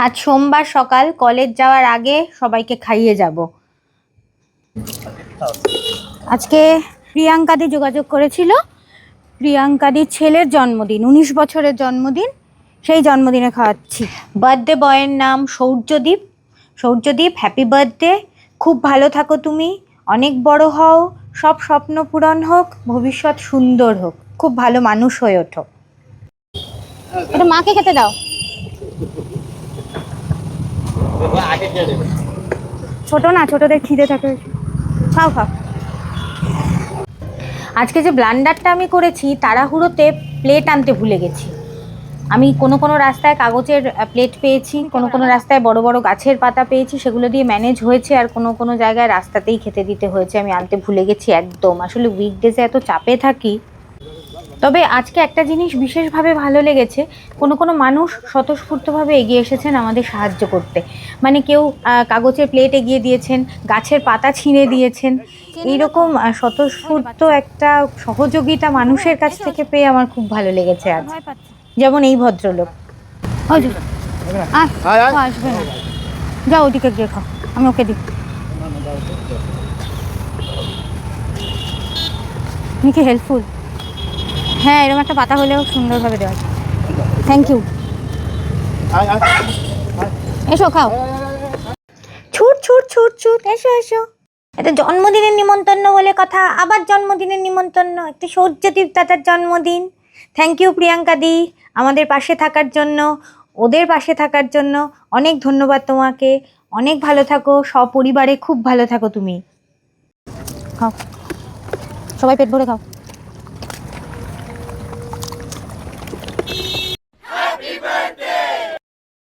আজ সোমবার সকাল, কলেজ যাওয়ার আগে সবাইকে খাইয়ে যাব। আজকে প্রিয়াঙ্কাদি যোগাযোগ করেছিল। প্রিয়াঙ্কাদির ছেলের জন্মদিন, 19 বছরের জন্মদিন। সেই জন্মদিনে খাওয়াচ্ছি। বার্থডে বয়ের নাম সৌর্যদীপ। সৌর্যদীপ, হ্যাপি বার্থডে। খুব ভালো থাকো তুমি, অনেক বড় হও, সব স্বপ্ন পূরণ হোক, ভবিষ্যৎ সুন্দর হোক, খুব ভালো মানুষ হয়ে ওঠো। এটা মাকে খেতে দাও। ছোট না, ছোটদের খিদে থাকে। খাও খাও। আজকে যে ব্লান্ডারটা আমি করেছি, তাড়াহুড়োতে প্লেট আনতে ভুলে গেছি। আমি কোনো রাস্তায় কাগজের প্লেট পেয়েছি, কোনো রাস্তায় বড় বড় গাছের পাতা পেয়েছি, সেগুলো দিয়ে ম্যানেজ হয়েছে। আর কোনো জায়গায় রাস্তাতেই খেতে দিতে হয়েছে, আমি আনতে ভুলে গেছি একদম। আসলে উইকডেজে এত চাপে থাকি। তবে আজকে একটা জিনিস বিশেষভাবে ভালো লেগেছে, কোনো মানুষ স্বতঃস্ফূর্তভাবে এগিয়ে এসেছেন আমাদের সাহায্য করতে। মানে কেউ কাগজের প্লেট এগিয়ে দিয়েছেন, গাছের পাতা ছিঁড়ে দিয়েছেন। এইরকম স্বতঃস্ফূর্ত একটা সহযোগিতা মানুষের কাছ থেকে পেয়ে আমার খুব ভালো লেগেছে আজ। যেমন এই ভদ্রলোক। আসবে না, যাও ওদিকে গিয়ে খাও, আমি ওকে দিই। তুমি কি হেল্পফুল? হ্যাঁ, এরকম একটা পাতা হলেও সুন্দরভাবে দেওয়া। Thank you. এসো খাও। ছুট ছুট ছুট ছুট, এসো এসো। এটা জন্মদিনের নিমন্ত্রণ বলে কথা, আবার জন্মদিনের নিমন্ত্রণ। একটা সৌর্যদীপ দাদার জন্মদিন। থ্যাংক ইউ প্রিয়াঙ্কা দি, আমাদের পাশে থাকার জন্য, ওদের পাশে থাকার জন্য অনেক ধন্যবাদ তোমাকে। অনেক ভালো থাকো, সপরিবারে খুব ভালো থাকো তুমি। খাও, সবাই পেট ভরে খাও।